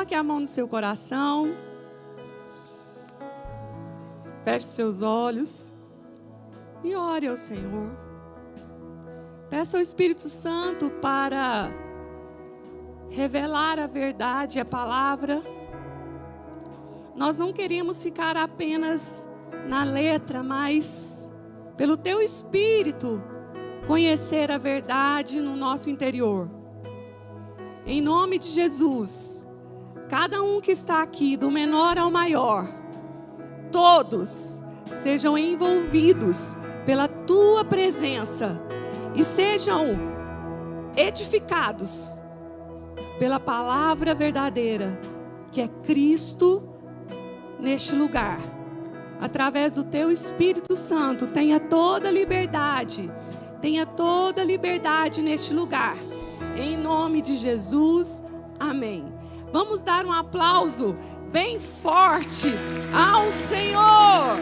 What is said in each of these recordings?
Coloque a mão no seu coração. Feche seus olhos e ore ao Senhor. Peça ao Espírito Santo para revelar a verdade, a palavra. Nós não queremos ficar apenas na letra, mas pelo Teu Espírito conhecer a verdade no nosso interior. Em nome de Jesus, cada um que está aqui, do menor ao maior, todos sejam envolvidos pela Tua presença e sejam edificados pela palavra verdadeira, que é Cristo neste lugar. Através do Teu Espírito Santo, tenha toda liberdade neste lugar. Em nome de Jesus, amém. Vamos dar um aplauso bem forte ao Senhor.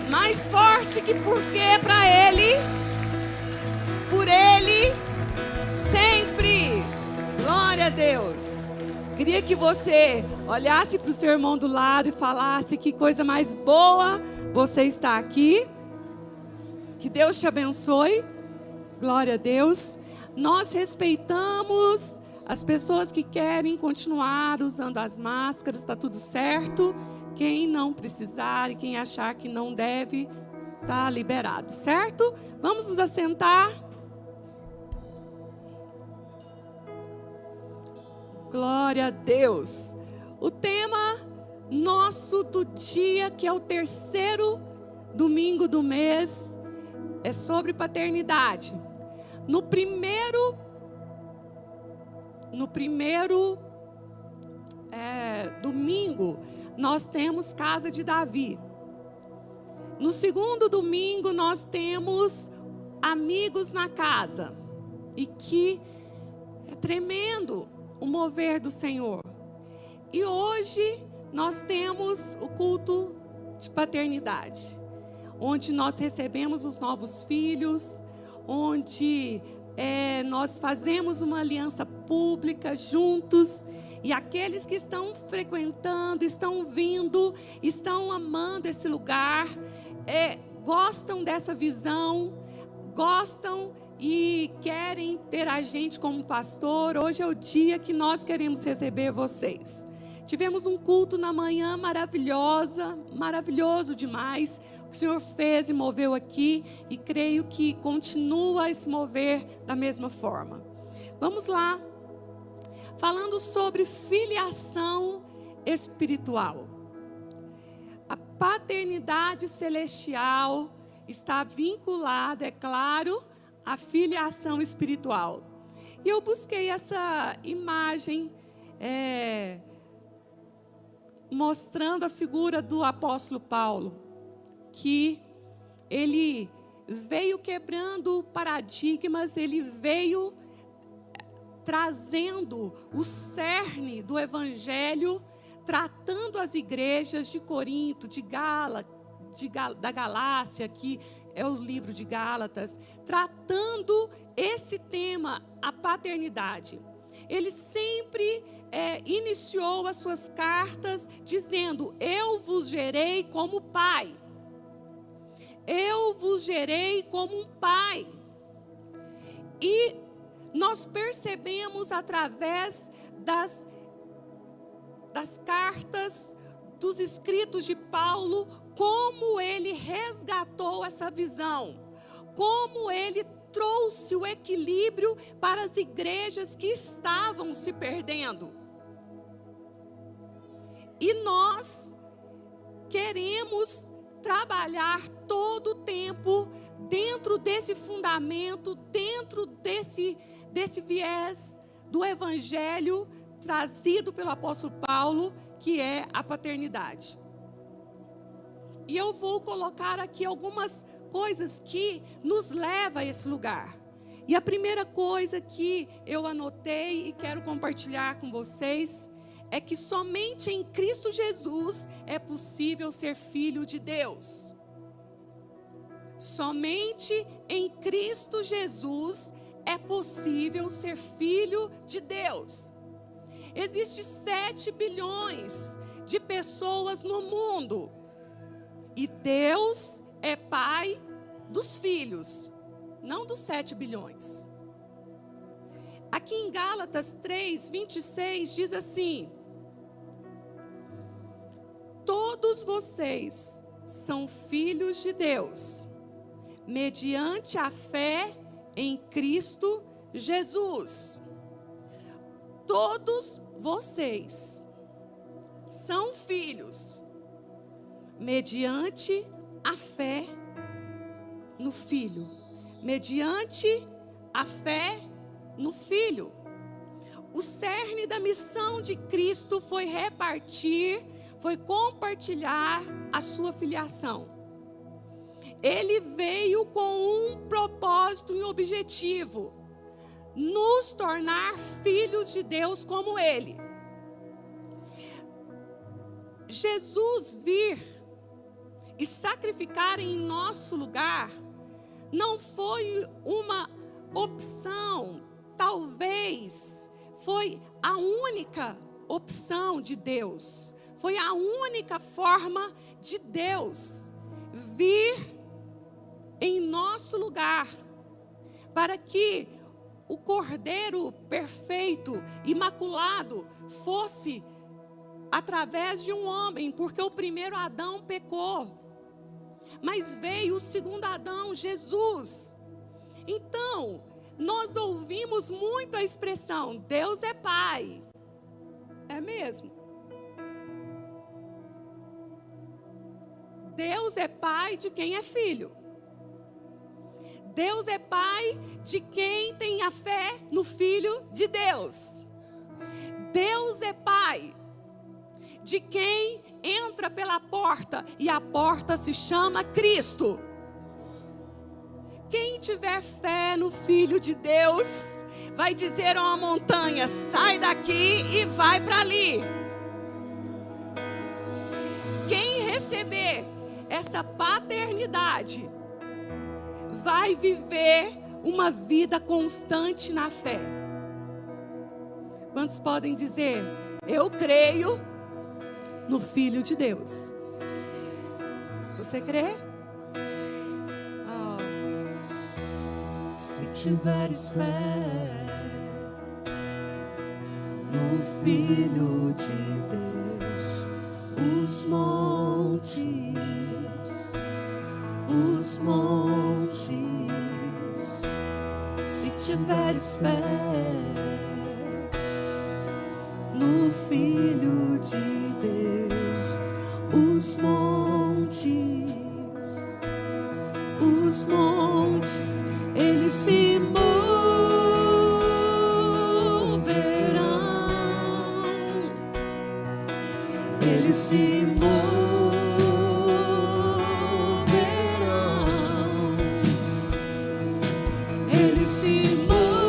Mais forte que porque para Ele, por Ele, sempre. Glória a Deus. Queria que você olhasse para o seu irmão do lado e falasse: que coisa mais boa você está aqui. Que Deus te abençoe. Glória a Deus. Nós respeitamos as pessoas que querem continuar usando as máscaras, está tudo certo. Quem não precisar e quem achar que não deve, está liberado, certo? Vamos nos assentar. Glória a Deus. O tema nosso do dia, que é o terceiro domingo do mês, é sobre paternidade. No primeiro domingo, nós temos casa de Davi. No segundo domingo, nós temos amigos na casa. E que é tremendo o mover do Senhor. E hoje nós temos o culto de paternidade, onde nós recebemos os novos filhos, onde nós fazemos uma aliança pública juntos, e aqueles que estão frequentando, estão vindo, estão amando esse lugar, gostam dessa visão, gostam e querem ter a gente como pastor. Hoje é o dia que nós queremos receber vocês. Tivemos um culto na manhã maravilhoso demais. O Senhor fez e moveu aqui, e creio que continua a se mover da mesma forma. Vamos lá, falando sobre filiação espiritual. A paternidade celestial está vinculada, é claro, à filiação espiritual. E eu busquei essa imagem, mostrando a figura do apóstolo Paulo, que ele veio quebrando paradigmas, ele veio trazendo o cerne do evangelho, tratando as igrejas de Corinto, da Galácia, que é o livro de Gálatas, tratando esse tema, a paternidade. Ele sempre iniciou as suas cartas dizendo: eu vos gerei como pai. Eu vos gerei como um pai. E nós percebemos através das cartas, dos escritos de Paulo, como ele resgatou essa visão, como ele trouxe o equilíbrio para as igrejas que estavam se perdendo. E nós queremos trabalhar todo o tempo dentro desse fundamento, dentro desse viés do evangelho trazido pelo apóstolo Paulo, que é a paternidade. E eu vou colocar aqui algumas coisas que nos levam a esse lugar. E a primeira coisa que eu anotei e quero compartilhar com vocês é que somente em Cristo Jesus é possível ser filho de Deus. Somente em Cristo Jesus é possível ser filho de Deus. Existem 7 bilhões de pessoas no mundo. E Deus é pai dos filhos, não dos 7 bilhões. Aqui em Gálatas 3:26 diz assim: todos vocês são filhos de Deus, mediante a fé em Cristo Jesus. Todos vocês são filhos, mediante a fé no Filho. Mediante a fé no Filho. O cerne da missão de Cristo foi compartilhar a sua filiação. Ele veio com um propósito e objetivo: nos tornar filhos de Deus como Ele. Jesus vir e sacrificar em nosso lugar não foi uma opção, talvez foi a única opção de Deus, foi a única forma de Deus vir em nosso lugar, para que o Cordeiro perfeito, imaculado, fosse através de um homem, porque o primeiro Adão pecou, mas veio o segundo Adão, Jesus. Então, nós ouvimos muito a expressão, Deus é Pai. É mesmo? Deus é Pai de quem é filho. Deus é Pai de quem tem a fé no Filho de Deus. Deus é Pai de quem entra pela porta, e a porta se chama Cristo. Quem tiver fé no Filho de Deus, vai dizer a uma montanha, sai daqui e vai para ali. Quem receber essa paternidade, vai viver uma vida constante na fé. Quantos podem dizer, eu creio no Filho de Deus? Você crê? Se tiveres fé no Filho de Deus, os montes, se tiveres fé no Filho de Deus, os montes, eles se moverão, eles se moverão, eles se moverão,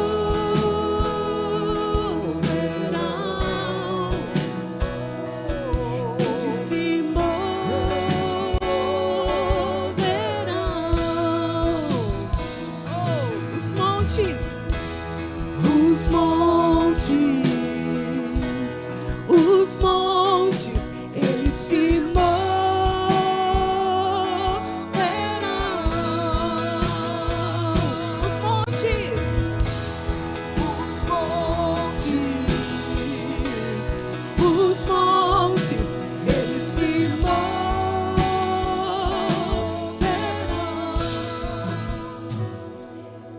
eles se os montes, eles se moverão. Os montes, eles se moverão.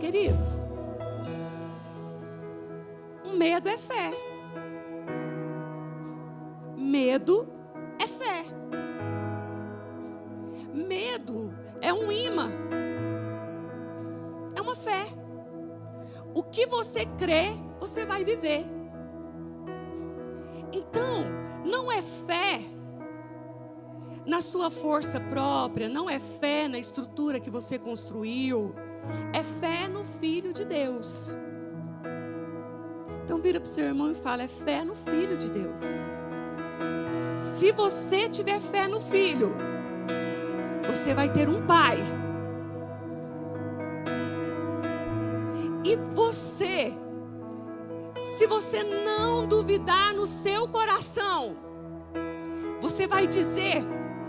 Queridos, medo é fé. Medo é fé. Medo é um imã. É uma fé. O que você crê, você vai viver. Então, não é fé na sua força própria, não é fé na estrutura que você construiu. É fé no Filho de Deus. Então vira para o seu irmão e fala, é fé no Filho de Deus. Se você tiver fé no Filho, você vai ter um Pai. E você, Se você não duvidar no seu coração, você vai dizer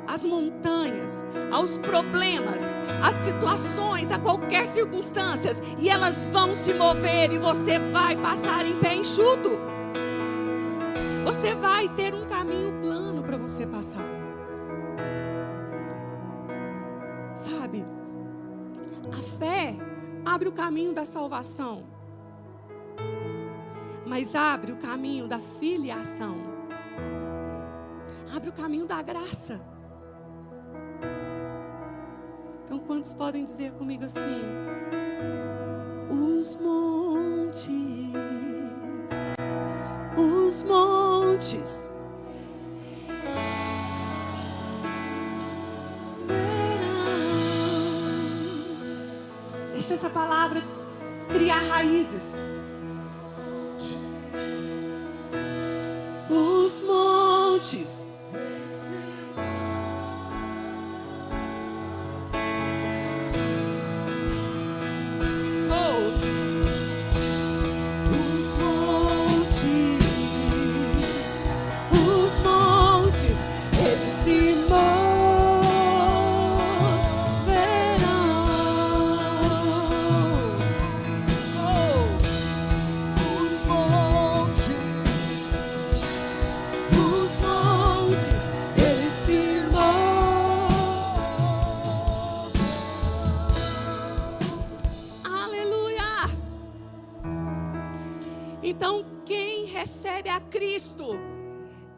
às montanhas, aos problemas, às situações, a qualquer circunstância, e elas vão se mover e você vai passar em pé enxuto. Você vai ter um caminho plano para você passar. Sabe? A fé abre o caminho da salvação, mas abre o caminho da filiação. Abre o caminho da graça. Então, quantos podem dizer comigo assim? Os montes verão. Deixa essa palavra criar raízes. Os montes recebe a Cristo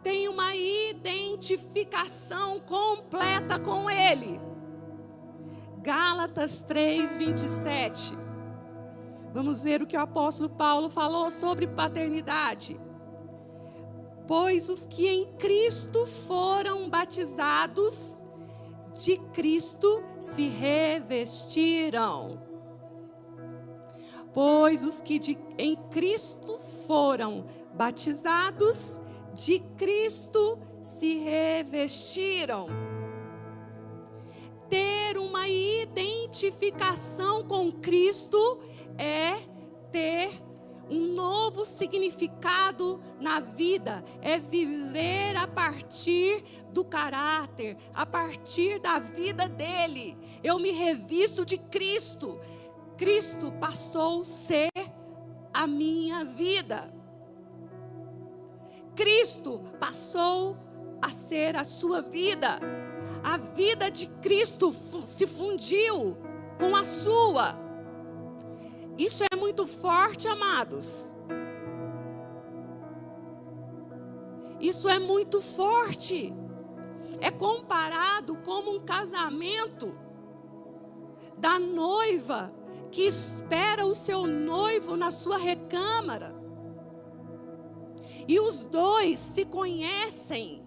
tem uma identificação completa com Ele. Gálatas 3:27. Vamos ver o que o apóstolo Paulo falou sobre paternidade. Pois os que em Cristo foram batizados, de Cristo se revestiram. Pois os que em Cristo foram batizados, de Cristo se revestiram. Ter uma identificação com Cristo é ter um novo significado na vida, é viver a partir do caráter, a partir da vida dele. Eu me revisto de Cristo. Cristo passou a ser a minha vida. Cristo passou a ser a sua vida. A vida de Cristo se fundiu com a sua. Isso é muito forte, amados. Isso é muito forte. É comparado como um casamento da noiva que espera o seu noivo na sua recâmara. E os dois se conhecem.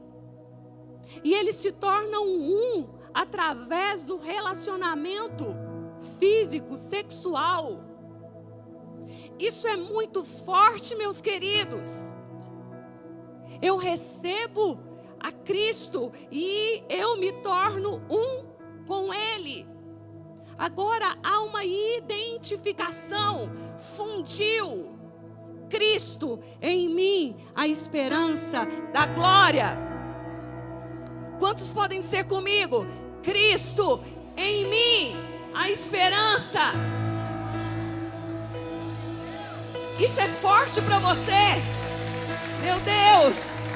E eles se tornam um através do relacionamento físico, sexual. Isso é muito forte, meus queridos. Eu recebo a Cristo e eu me torno um com Ele. Agora há uma identificação, fundiu Cristo em mim, a esperança da glória. Quantos podem dizer comigo? Cristo em mim, a esperança. Isso é forte para você? Meu Deus!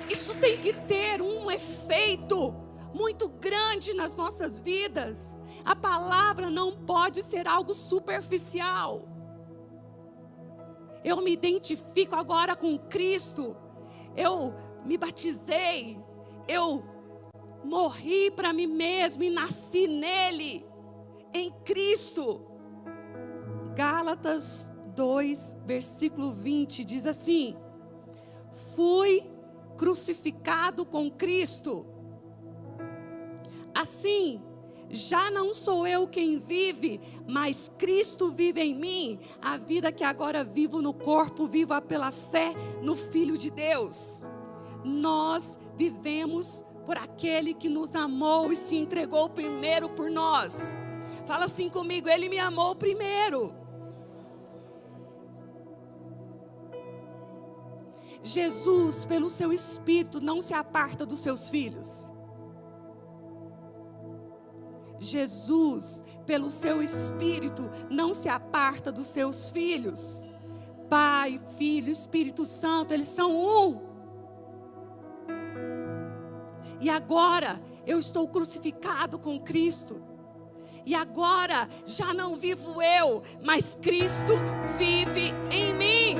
Isso tem que ter um efeito muito grande nas nossas vidas. A palavra não pode ser algo superficial. Eu me identifico agora com Cristo. Eu me batizei. Eu morri para mim mesmo e nasci nele, em Cristo. Gálatas 2, versículo 20 diz assim: fui crucificado com Cristo. Assim, já não sou eu quem vive, mas Cristo vive em mim. A vida que agora vivo no corpo, viva pela fé no Filho de Deus. Nós vivemos por aquele que nos amou e se entregou primeiro por nós. Fala assim comigo: Ele me amou primeiro. Jesus, pelo seu Espírito, não se aparta dos seus filhos. Jesus, pelo seu Espírito, não se aparta dos seus filhos. Pai, Filho, Espírito Santo, eles são um. E agora eu estou crucificado com Cristo. E agora já não vivo eu, mas Cristo vive em mim.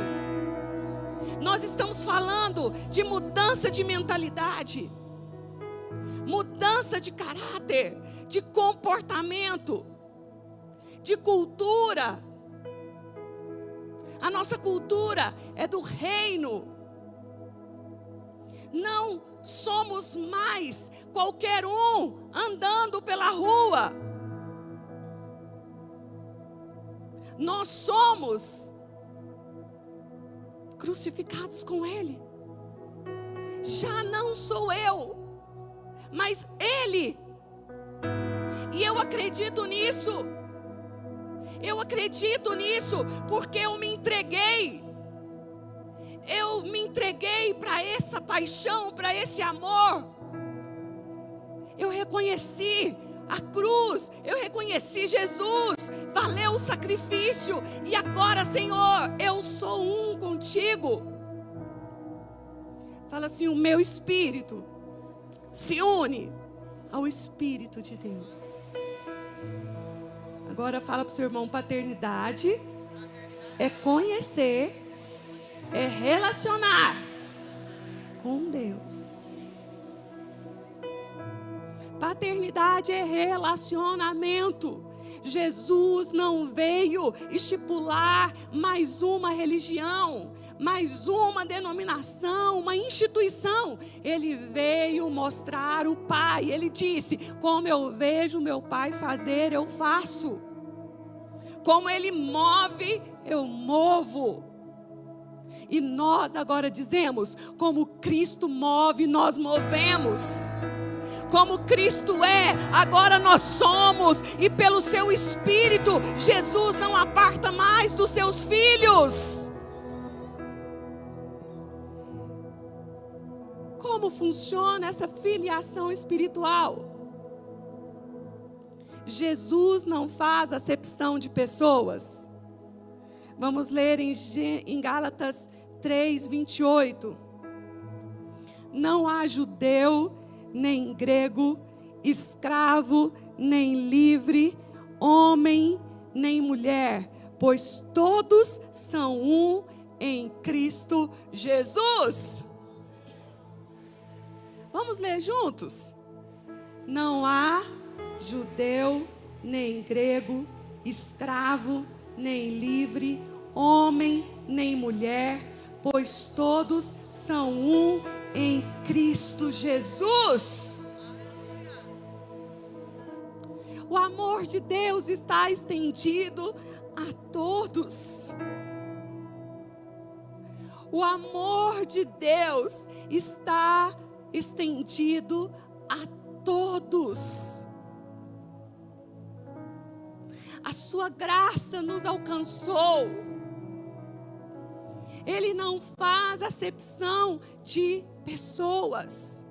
Nós estamos falando de mudança de mentalidade, mudança de caráter, de comportamento, de cultura. A nossa cultura é do reino. Não somos mais qualquer um andando pela rua. Nós somos crucificados com Ele. Já não sou eu, mas Ele. E eu acredito nisso. Eu acredito nisso porque eu me entreguei. Eu me entreguei para essa paixão, para esse amor. Eu reconheci a cruz, eu reconheci Jesus, valeu o sacrifício. E agora, Senhor, eu sou um contigo. Fala assim: o meu espírito se une ao Espírito de Deus. Agora fala para o seu irmão: paternidade é conhecer, é relacionar com Deus. Paternidade é relacionamento. Jesus não veio estipular mais uma religião, mais uma denominação, uma instituição. Ele veio mostrar o Pai. Ele disse: como eu vejo meu Pai fazer, eu faço. Como Ele move, eu movo. E nós agora dizemos: como Cristo move, nós movemos. Como Cristo é, agora nós somos. E pelo seu Espírito, Jesus não aparta mais dos seus filhos. Como funciona essa filiação espiritual? Jesus não faz acepção de pessoas. Vamos ler em Gálatas 3:28. Não há judeu, nem grego, escravo, nem livre, homem, nem mulher, pois todos são um em Cristo Jesus. Vamos ler juntos? Não há judeu, nem grego, escravo, nem livre, homem, nem mulher, pois todos são um em Cristo Jesus. O amor de Deus está estendido a todos. O amor de Deus está estendido a todos. A sua graça nos alcançou. Ele não faz acepção de pessoas.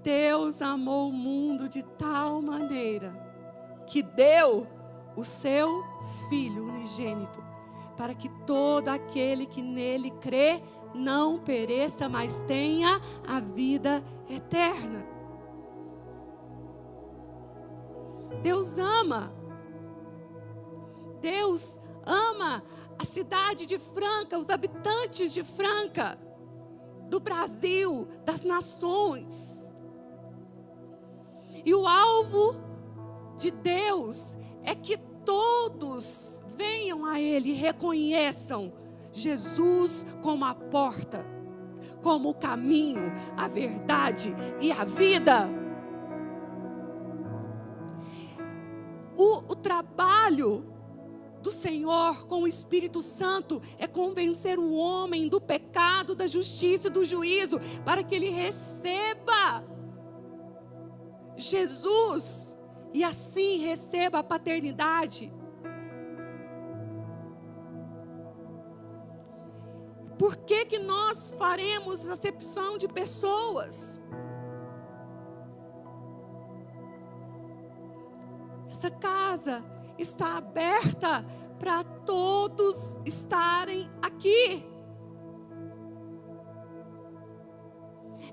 Deus amou o mundo de tal maneira que deu o seu Filho unigênito, para que todo aquele que nele crê não pereça, mas tenha a vida eterna. Deus ama. Deus ama a cidade de Franca, os habitantes de Franca, do Brasil, das nações. E o alvo de Deus é que todos venham a Ele e reconheçam Jesus como a porta, como o caminho, a verdade e a vida. O trabalho do Senhor com o Espírito Santo é convencer o homem do pecado, da justiça e do juízo, para que ele receba Jesus e assim receba a paternidade. Por que que nós faremos acepção de pessoas? Essa casa está aberta para todos estarem aqui.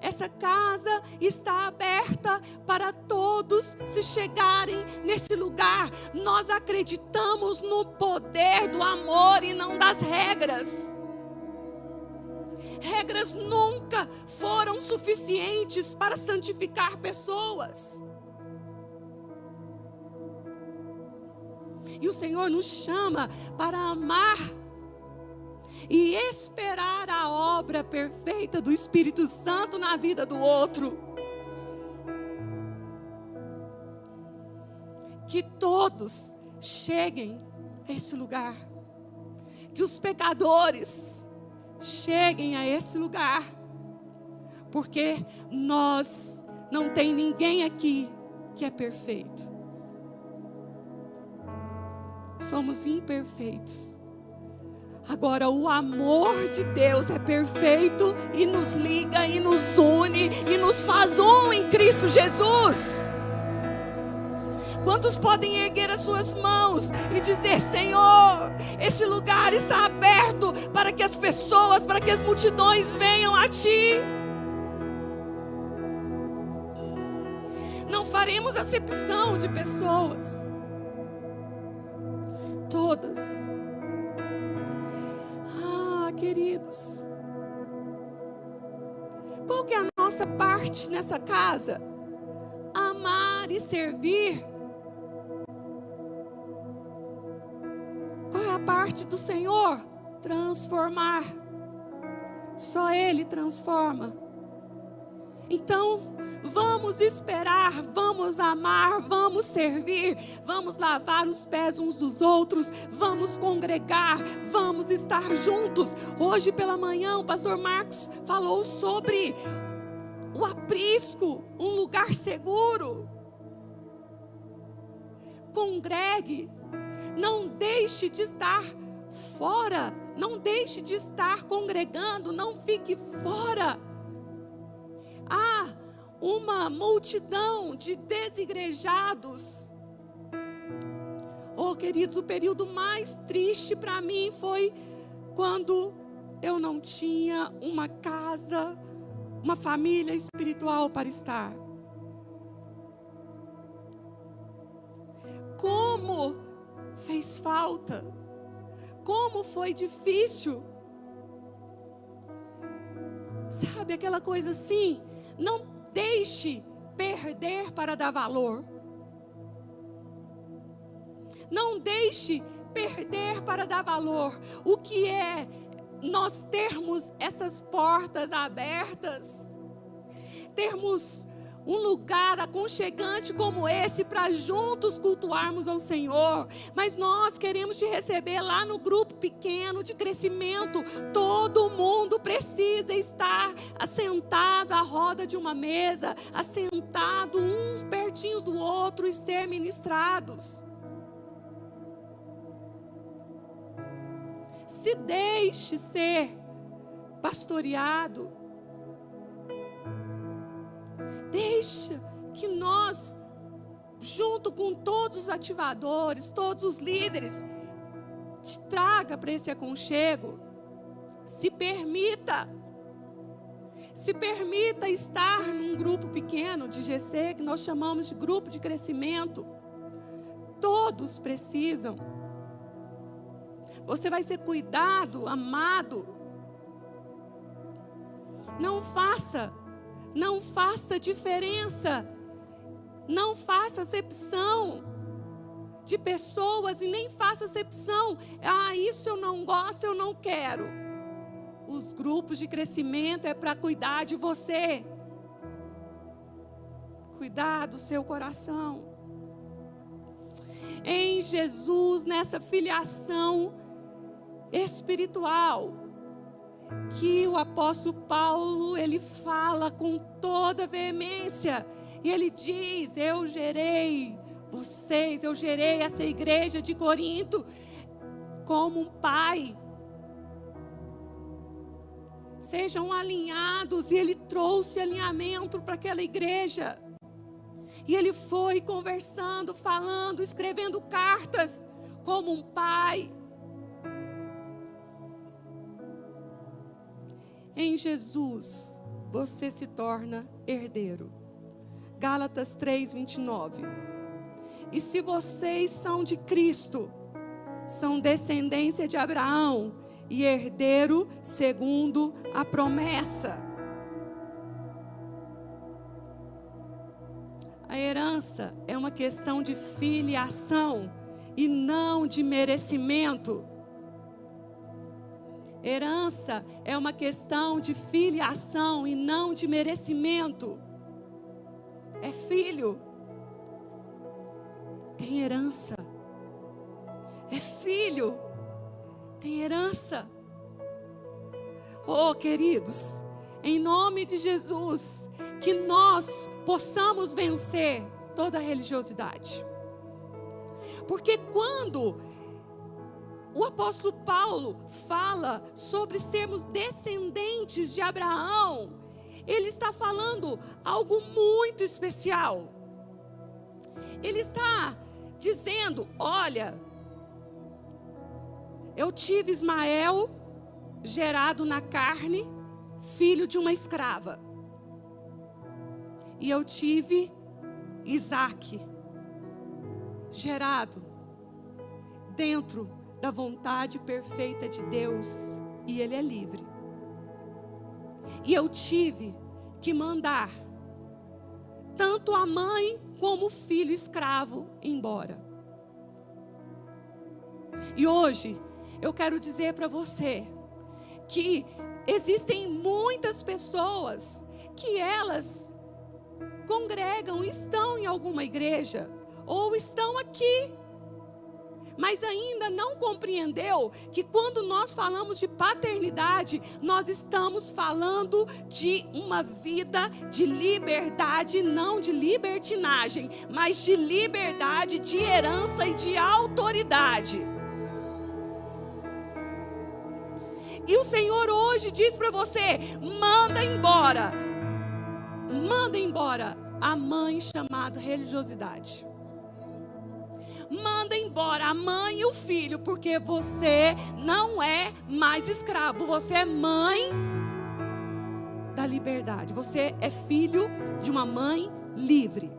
Essa casa está aberta para todos se chegarem nesse lugar. Nós acreditamos no poder do amor e não das regras. Regras nunca foram suficientes para santificar pessoas. E o Senhor nos chama para amar e esperar a obra perfeita do Espírito Santo na vida do outro. Que todos cheguem a esse lugar. Que os pecadores cheguem a esse lugar. Porque não tem ninguém aqui que é perfeito. Somos imperfeitos. Agora o amor de Deus é perfeito e nos liga e nos une e nos faz um em Cristo Jesus. Quantos podem erguer as suas mãos e dizer: Senhor, esse lugar está aberto para que as pessoas, para que as multidões venham a Ti. Não faremos acepção de pessoas. Todas. Queridos, qual que é a nossa parte nessa casa? Amar e servir. Qual é a parte do Senhor? Transformar. Só Ele transforma. Então, vamos esperar, vamos amar, vamos servir, vamos lavar os pés uns dos outros, vamos congregar, vamos estar juntos. Hoje pela manhã o pastor Marcos falou sobre o aprisco, um lugar seguro. Congregue, não deixe de estar fora, não deixe de estar congregando, não fique fora. Uma multidão de desigrejados. Oh, queridos, o período mais triste para mim foi quando eu não tinha uma casa, uma família espiritual para estar. Como fez falta, como foi difícil. Sabe aquela coisa assim? Não deixe perder para dar valor. Não deixe perder para dar valor. O que é nós termos essas portas abertas? Termos um lugar aconchegante como esse para juntos cultuarmos ao Senhor. Mas nós queremos te receber lá no grupo pequeno de crescimento. Todo mundo precisa estar assentado à roda de uma mesa, assentado uns pertinhos do outro e ser ministrados. Se deixe ser pastoreado. Deixa que nós, junto com todos os ativadores, todos os líderes, te traga para esse aconchego. Se permita estar num grupo pequeno de GC, que nós chamamos de grupo de crescimento. Todos precisam. Você vai ser cuidado, amado. Não faça diferença, não faça acepção de pessoas e nem faça acepção, isso eu não gosto, eu não quero. Os grupos de crescimento é para cuidar de você, cuidar do seu coração. Em Jesus, nessa filiação espiritual, que o apóstolo Paulo, ele fala com toda veemência, e ele diz: eu gerei vocês, eu gerei essa igreja de Corinto como um pai. sejam alinhados. E ele trouxe alinhamento para aquela igreja. E ele foi conversando, falando, escrevendo cartas como um pai. Em Jesus, você se torna herdeiro. Gálatas 3:29. E se vocês são de Cristo, são descendência de Abraão e herdeiro segundo a promessa. A herança é uma questão de filiação e não de merecimento. Herança é uma questão de filiação e não de merecimento. É filho, tem herança. É filho, tem herança. Oh, queridos, em nome de Jesus, que nós possamos vencer toda a religiosidade. Porque quando o apóstolo Paulo fala sobre sermos descendentes de Abraão, ele está falando algo muito especial. Ele está dizendo: olha, eu tive Ismael, gerado na carne, filho de uma escrava. E eu tive Isaque, gerado dentro da vontade perfeita de Deus, e ele é livre. E eu tive que mandar tanto a mãe como o filho escravo embora. E hoje eu quero dizer para você que existem muitas pessoas que elas congregam, estão em alguma igreja ou estão aqui, mas ainda não compreendeu que quando nós falamos de paternidade, nós estamos falando de uma vida de liberdade, não de libertinagem, mas de liberdade, de herança e de autoridade. E o Senhor hoje diz para você: manda embora a mãe chamada religiosidade. Manda embora a mãe e o filho, porque você não é mais escravo, você é mãe da liberdade. Você é filho de uma mãe livre.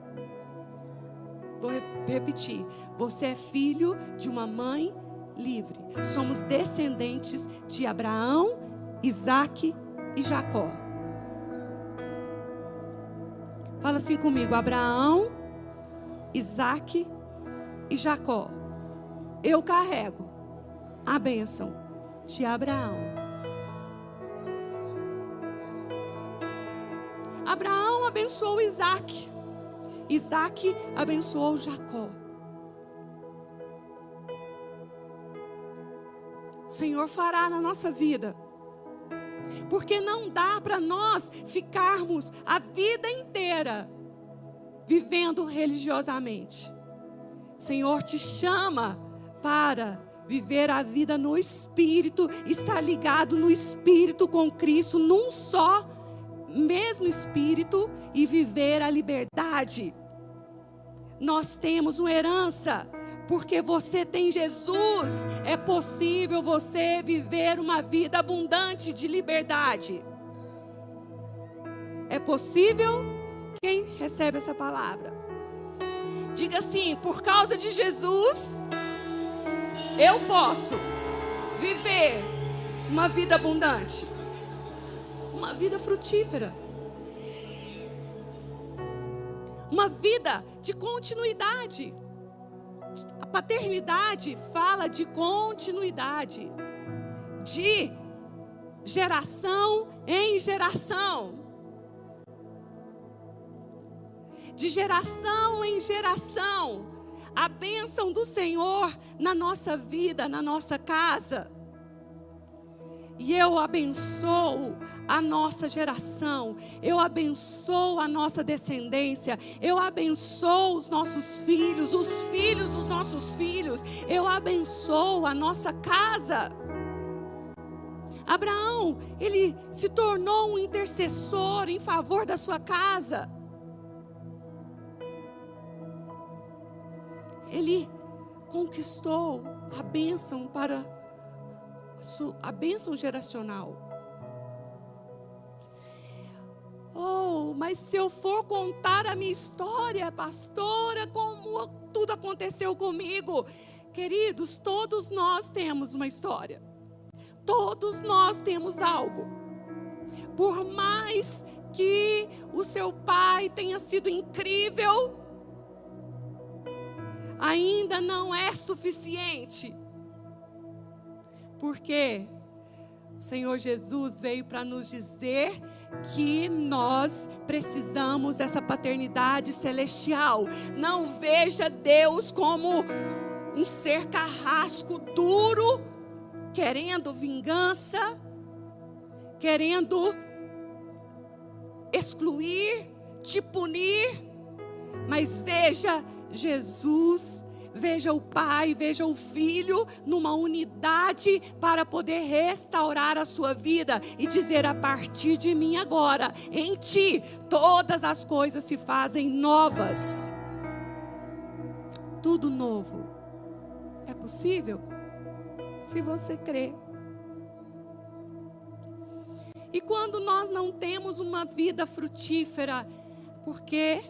Vou repetir: você é filho de uma mãe livre. Somos descendentes de Abraão, Isaque e Jacó. Fala assim comigo: Abraão, Isaque e Jacó. Eu carrego a bênção de Abraão. Abraão abençoou Isaque. Isaque abençoou Jacó. O Senhor fará na nossa vida. Porque não dá para nós ficarmos a vida inteira vivendo religiosamente. O Senhor te chama para viver a vida no Espírito, estar ligado no Espírito com Cristo, num só mesmo Espírito, e viver a liberdade. Nós temos uma herança, porque você tem Jesus. É possível você viver uma vida abundante de liberdade. É possível? Quem recebe essa palavra? Diga assim: por causa de Jesus, eu posso viver uma vida abundante, uma vida frutífera, uma vida de continuidade. A paternidade fala de continuidade, de geração em geração, de geração em geração. A bênção do Senhor na nossa vida, na nossa casa. E eu abençoo a nossa geração, eu abençoo a nossa descendência, eu abençoo os nossos filhos, os filhos dos nossos filhos, eu abençoo a nossa casa. Abraão, ele se tornou um intercessor em favor da sua casa. Ele conquistou a bênção a bênção geracional. Oh, mas se eu for contar a minha história, pastora, como tudo aconteceu comigo, queridos, todos nós temos uma história. Todos nós temos algo. Por mais que o seu pai tenha sido incrível, ainda não é suficiente. Porque o Senhor Jesus veio para nos dizer que nós precisamos dessa paternidade celestial. Não veja Deus como um ser carrasco duro, querendo vingança, querendo excluir, te punir. Mas veja Jesus, veja o Pai, veja o Filho numa unidade para poder restaurar a sua vida e dizer: a partir de mim agora, em ti, todas as coisas se fazem novas. Tudo novo é possível se você crê. E quando nós não temos uma vida frutífera, porque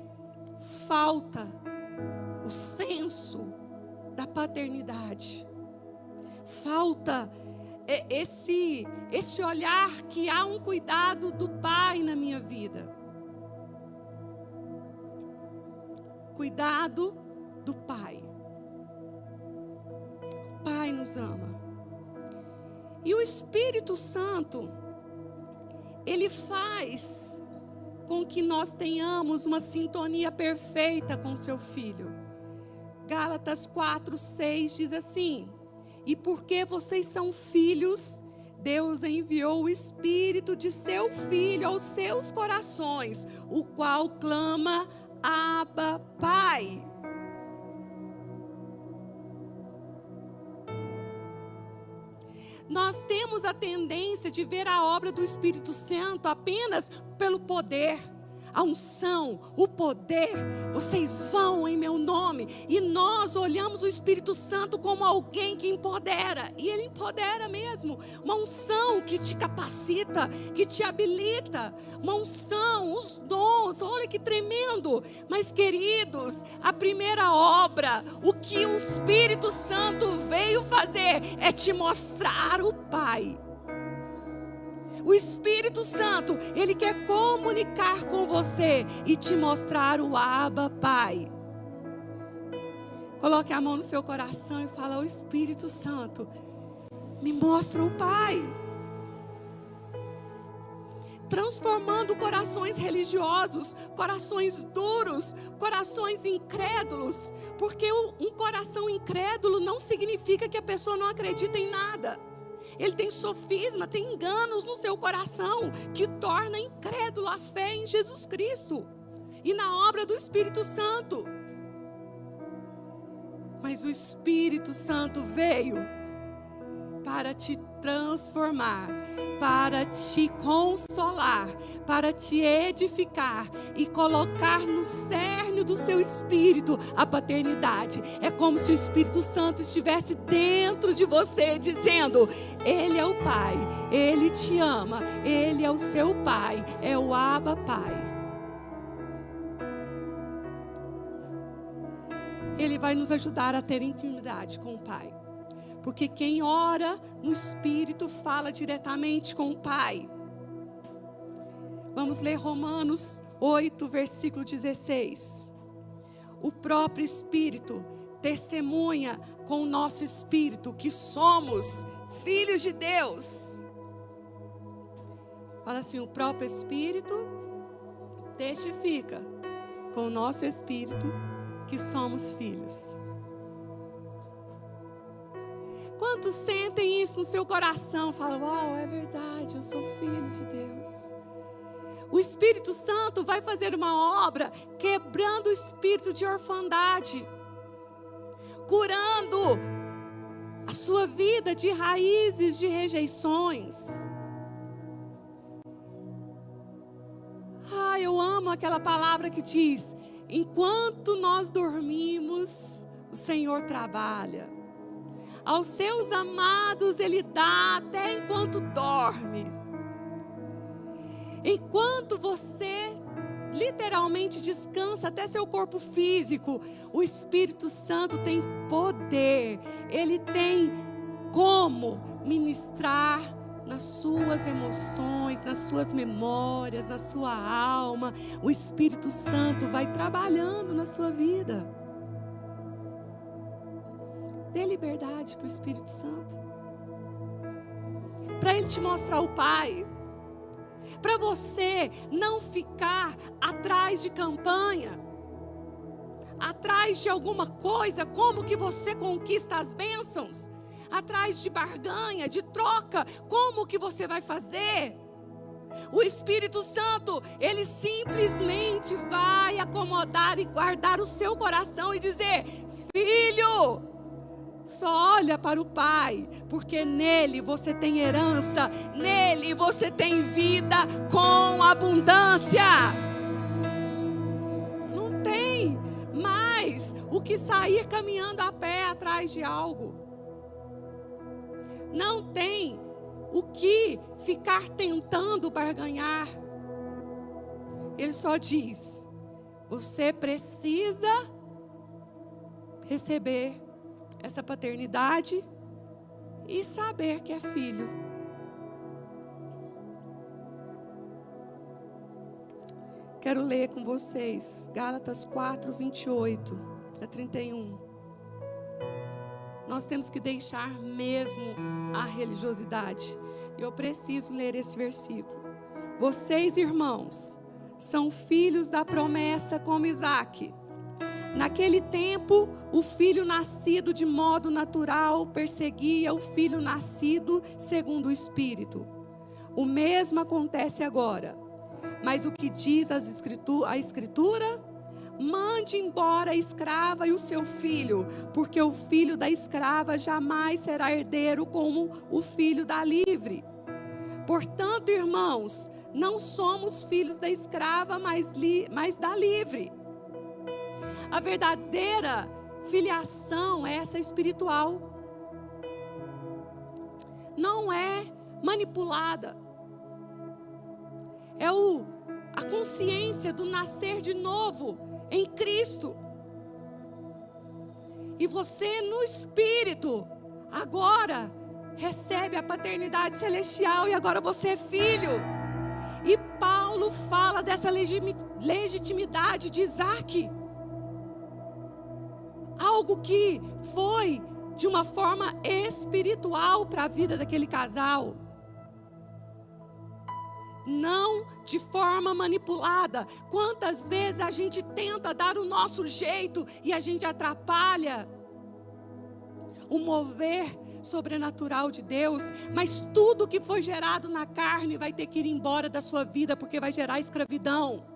falta o senso da paternidade, falta esse olhar que há um cuidado do Pai na minha vida. Cuidado do Pai. O Pai nos ama. E o Espírito Santo, ele faz com que nós tenhamos uma sintonia perfeita com seu Filho. Gálatas 4:6 diz assim: e porque vocês são filhos, Deus enviou o Espírito de seu Filho aos seus corações, o qual clama: Abba, Pai. Nós temos a tendência de ver a obra do Espírito Santo apenas pelo poder, a unção, o poder. Vocês vão em meu nome. E nós olhamos o Espírito Santo como alguém que empodera. E ele empodera mesmo. Uma unção que te capacita, que te habilita. Uma unção, os dons, olha que tremendo. Mas queridos, a primeira obra, o que o Espírito Santo veio fazer é te mostrar o Pai. O Espírito Santo, ele quer comunicar com você e te mostrar o Abba, Pai. Coloque a mão no seu coração e fala: o Espírito Santo, me mostra o Pai. Transformando corações religiosos, corações duros, corações incrédulos. Porque um coração incrédulo não significa que a pessoa não acredita em nada. Ele tem sofisma, tem enganos no seu coração que torna incrédulo a fé em Jesus Cristo e na obra do Espírito Santo. Mas o Espírito Santo veio para te transformar, para te consolar, para te edificar e colocar no cerne do seu espírito a paternidade. É como se o Espírito Santo estivesse dentro de você dizendo: ele é o Pai, ele te ama, ele é o seu Pai, é o Abba Pai. Ele vai nos ajudar a ter intimidade com o Pai. Porque quem ora no Espírito fala diretamente com o Pai. Vamos ler Romanos 8, versículo 16. O próprio Espírito testemunha com o nosso espírito que somos filhos de Deus. Fala assim: o próprio Espírito testifica com o nosso espírito que somos filhos. Quantos sentem isso no seu coração? Falam: uau, é verdade, eu sou filho de Deus. O Espírito Santo vai fazer uma obra quebrando o espírito de orfandade, curando a sua vida de raízes de rejeições. amo aquela palavra que diz: enquanto nós dormimos, o Senhor trabalha. Aos seus amados Ele dá até enquanto dorme. Enquanto você literalmente descansa até seu corpo físico, o Espírito Santo tem poder. Ele tem como ministrar nas suas emoções, nas suas memórias, na sua alma. O Espírito Santo vai trabalhando na sua vida. Dê liberdade para o Espírito Santo, para Ele te mostrar o Pai, para você não ficar atrás de campanha, atrás de alguma coisa, como que você conquista as bênçãos, atrás de barganha, de troca, como que você vai fazer? O Espírito Santo, Ele simplesmente vai acomodar e guardar o seu coração e dizer: filho, só olha para o Pai, porque nele você tem herança, nele você tem vida com abundância. Não tem mais o que sair caminhando a pé atrás de algo. Não tem o que ficar tentando barganhar. Ele só diz: você precisa receber essa paternidade e saber que é filho. Quero ler com vocês Gálatas 4, 28 a 31. Nós temos que deixar mesmo a religiosidade. Eu preciso ler esse versículo. Vocês, irmãos, são filhos da promessa como Isaque. Naquele tempo, o filho nascido de modo natural perseguia o filho nascido segundo o Espírito. O mesmo acontece agora. Mas o que diz a Escritura? Mande embora a escrava e o seu filho, porque o filho da escrava jamais será herdeiro como o filho da livre. Portanto, irmãos, não somos filhos da escrava, mas da livre. A verdadeira filiação é essa espiritual. Não é manipulada. É a consciência do nascer de novo em Cristo. E você no Espírito agora recebe a paternidade celestial e agora você é filho. E Paulo fala dessa legitimidade de Isaque. Algo que foi de uma forma espiritual para a vida daquele casal. Não de forma manipulada. Quantas vezes a gente tenta dar o nosso jeito e a gente atrapalha o mover sobrenatural de Deus, mas tudo que foi gerado na carne vai ter que ir embora da sua vida, porque vai gerar escravidão.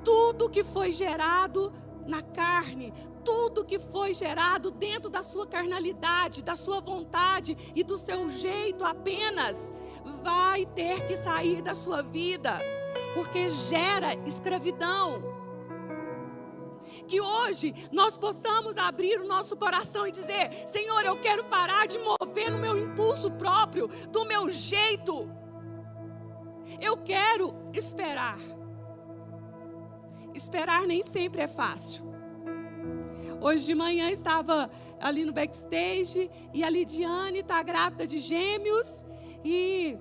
Tudo que foi gerado na carne, tudo que foi gerado dentro da sua carnalidade, da sua vontade e do seu jeito apenas, vai ter que sair da sua vida, porque gera escravidão. Que hoje nós possamos abrir o nosso coração e dizer: Senhor, eu quero parar de mover no meu impulso próprio, do meu jeito. Eu quero esperar. Esperar nem sempre é fácil. Hoje de manhã estava ali no backstage e a Lidiane está grávida de gêmeos e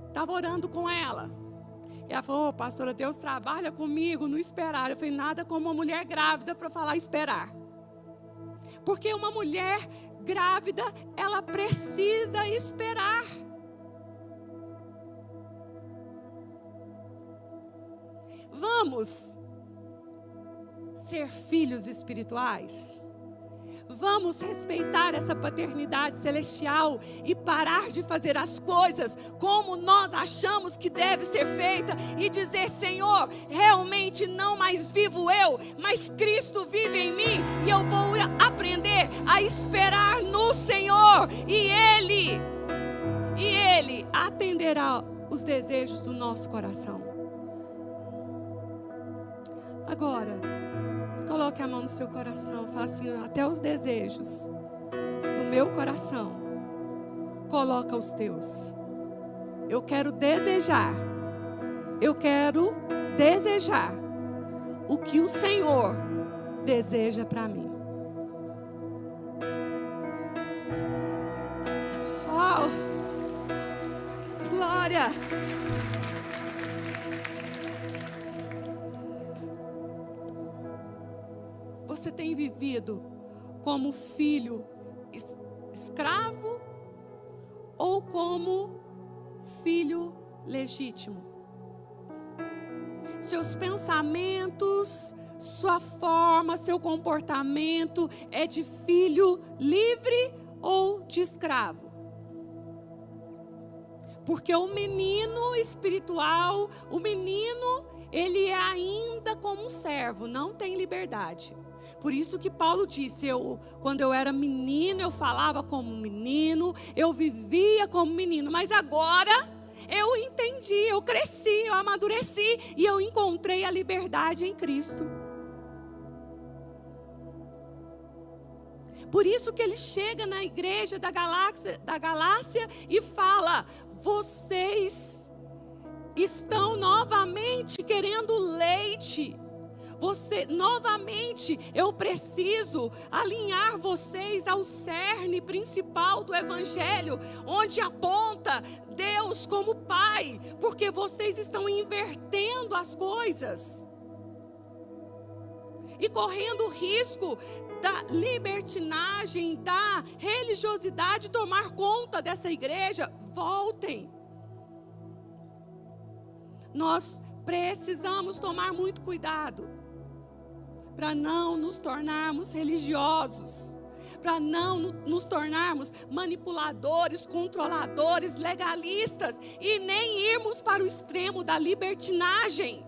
estava orando com ela. E ela falou: pastora, Deus trabalha comigo no esperar. Eu falei: nada como uma mulher grávida para falar esperar. Porque uma mulher grávida, ela precisa esperar. Vamos ser filhos espirituais. Vamos respeitar essa paternidade celestial e parar de fazer as coisas como nós achamos que deve ser feita e dizer: Senhor, realmente não mais vivo eu, mas Cristo vive em mim, e eu vou aprender a esperar no Senhor, e e Ele atenderá os desejos do nosso coração. Agora, coloque a mão no seu coração, fala assim: até os desejos do meu coração, coloca os teus. Eu quero desejar o que o Senhor deseja para mim. Uau! Glória! Você tem vivido como filho escravo ou como filho legítimo? Seus pensamentos, sua forma, seu comportamento é de filho livre ou de escravo? Porque o menino espiritual, o menino, ele é ainda como um servo, não tem liberdade. Por isso que Paulo disse, quando eu era menino, eu falava como menino, eu vivia como menino, mas agora eu entendi, eu cresci, eu amadureci e eu encontrei a liberdade em Cristo. Por isso que ele chega na igreja da Galácia e fala: vocês estão novamente querendo leite. Novamente, eu preciso alinhar vocês ao cerne principal do Evangelho, onde aponta Deus como Pai, porque vocês estão invertendo as coisas e correndo o risco da libertinagem, da religiosidade tomar conta dessa igreja. Voltem. Nós precisamos tomar muito cuidado para não nos tornarmos religiosos, para não nos tornarmos manipuladores, controladores, legalistas e nem irmos para o extremo da libertinagem.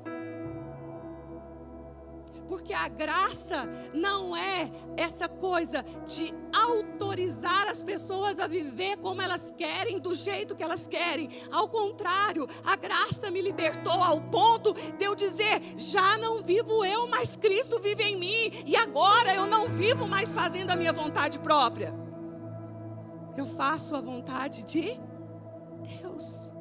Porque a graça não é essa coisa de autorizar as pessoas a viver como elas querem, do jeito que elas querem. Ao contrário, a graça me libertou ao ponto de eu dizer: já não vivo eu, mas Cristo vive em mim. E agora eu não vivo mais fazendo a minha vontade própria. Eu faço a vontade de Deus.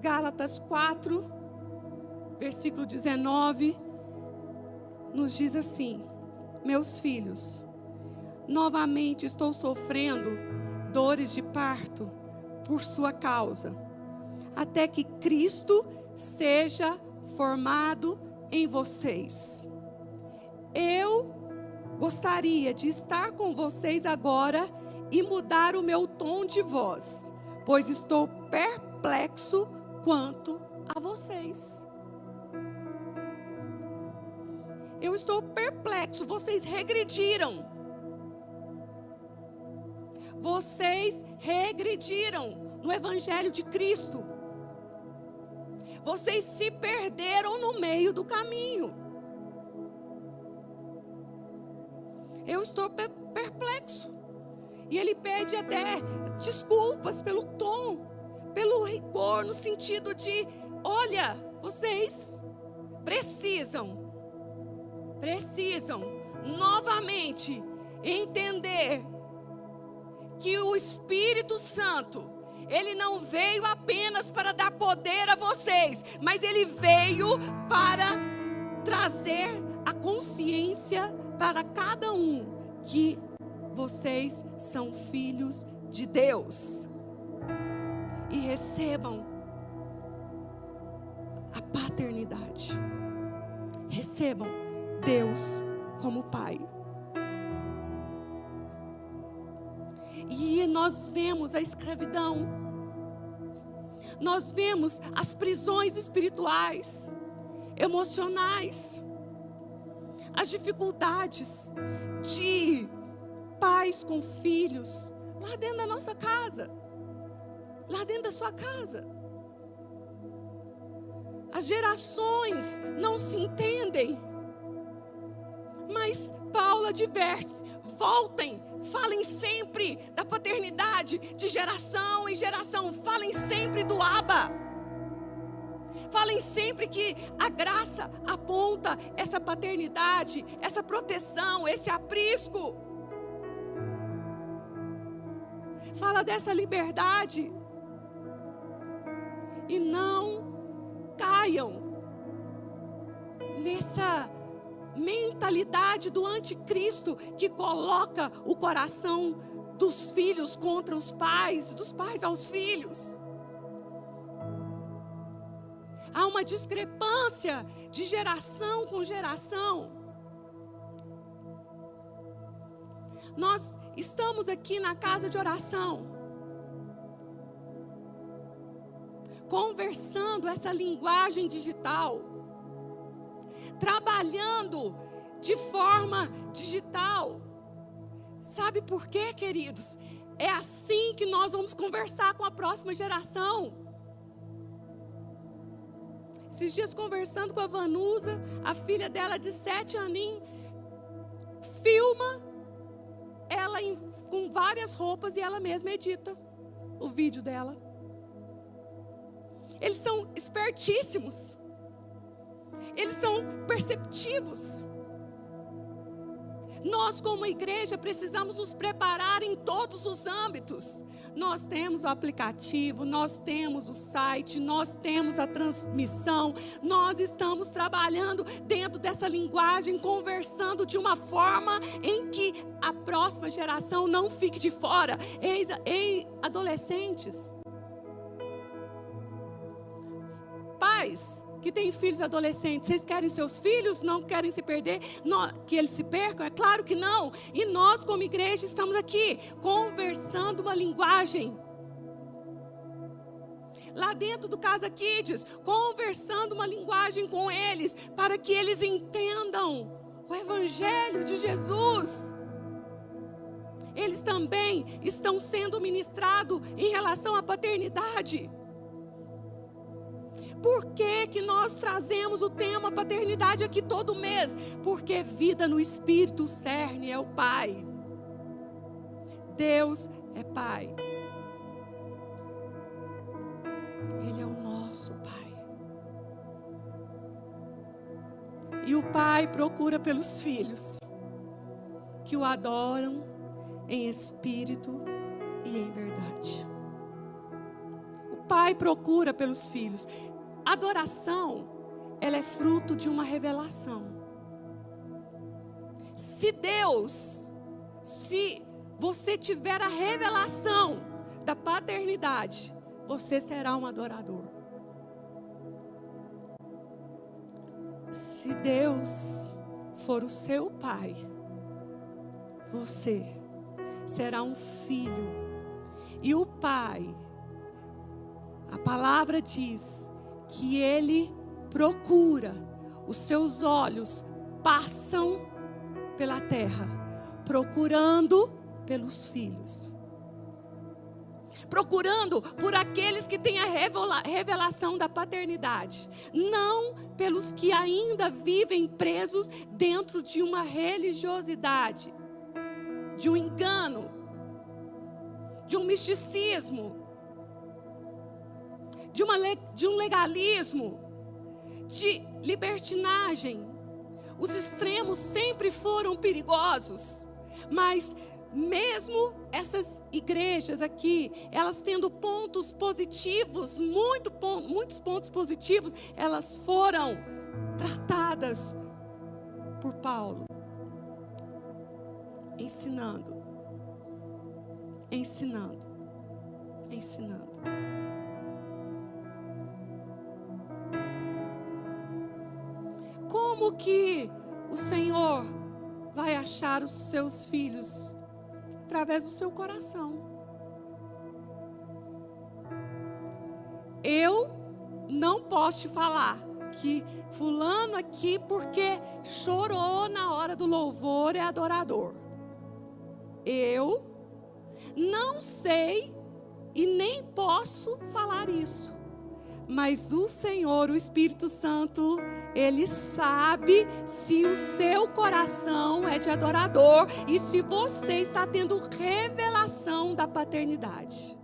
Gálatas 4, versículo 19, nos diz assim: meus filhos, novamente estou sofrendo dores de parto por sua causa, até que Cristo seja formado em vocês. Eu gostaria de estar com vocês agora e mudar o meu tom de voz, pois estou perplexo quanto a vocês. Eu estou perplexo, vocês regrediram. Vocês regrediram no Evangelho de Cristo. Vocês se perderam no meio do caminho. Eu estou perplexo. E ele pede até desculpas pelo tom, pelo rigor, no sentido de: olha, vocês precisam novamente entender que o Espírito Santo, ele não veio apenas para dar poder a vocês, mas ele veio para trazer a consciência para cada um que vocês são filhos de Deus. E recebam a paternidade. Recebam Deus como Pai. E nós vemos a escravidão. Nós vemos as prisões espirituais, emocionais, as dificuldades de pais com filhos lá dentro da nossa casa. Lá dentro da sua casa. As gerações não se entendem, mas Mas Paulo adverte: voltem, falem sempre da paternidade, de geração em geração, falem sempre do Abba. Falem sempre que a graça aponta essa paternidade, essa proteção, esse aprisco. Fala dessa liberdade. E não caiam nessa mentalidade do anticristo que coloca o coração dos filhos contra os pais, dos pais aos filhos. Há uma discrepância de geração com geração. Nós estamos aqui na casa de oração, conversando essa linguagem digital, trabalhando de forma digital. Sabe por quê, queridos? É assim que nós vamos conversar com a próxima geração. Esses dias, conversando com a Vanusa, a filha dela de 7 aninhos, filma ela com várias roupas e ela mesma edita o vídeo dela. Eles são espertíssimos. Eles são perceptivos. Nós, como igreja, precisamos nos preparar em todos os âmbitos. Nós temos o aplicativo, nós temos o site, nós temos a transmissão. Nós estamos trabalhando dentro dessa linguagem, conversando de uma forma em que a próxima geração não fique de fora. Ei, adolescentes, pais que têm filhos adolescentes, vocês querem seus filhos, não querem se perder, que eles se percam? É claro que não. E nós, como igreja, estamos aqui conversando uma linguagem. Lá dentro do Casa Kids, conversando uma linguagem com eles, para que eles entendam o Evangelho de Jesus. Eles também estão sendo ministrados em relação à paternidade. Por que nós trazemos o tema paternidade aqui todo mês? Porque vida no Espírito, o cerne é o Pai. Deus é Pai. Ele é o nosso Pai. E o Pai procura pelos filhos que o adoram em espírito e em verdade. O Pai procura pelos filhos. Adoração, ela é fruto de uma revelação. Se você tiver a revelação da paternidade, você será um adorador. Se Deus for o seu pai, você será um filho. E o pai, a palavra diz que ele procura, os seus olhos passam pela terra, procurando pelos filhos. Procurando por aqueles que têm a revelação da paternidade. Não pelos que ainda vivem presos dentro de uma religiosidade, de um engano, de um misticismo, de um legalismo, de libertinagem. Os extremos sempre foram perigosos, mas mesmo essas igrejas aqui, elas tendo pontos positivos, muitos pontos positivos, elas foram tratadas por Paulo, ensinando. Como que o Senhor vai achar os seus filhos? Através do seu coração. Eu não posso te falar que fulano aqui, porque chorou na hora do louvor, é adorador. Eu não sei e nem posso falar isso. Mas o Senhor, o Espírito Santo, Ele sabe se o seu coração é de adorador e se você está tendo revelação da paternidade.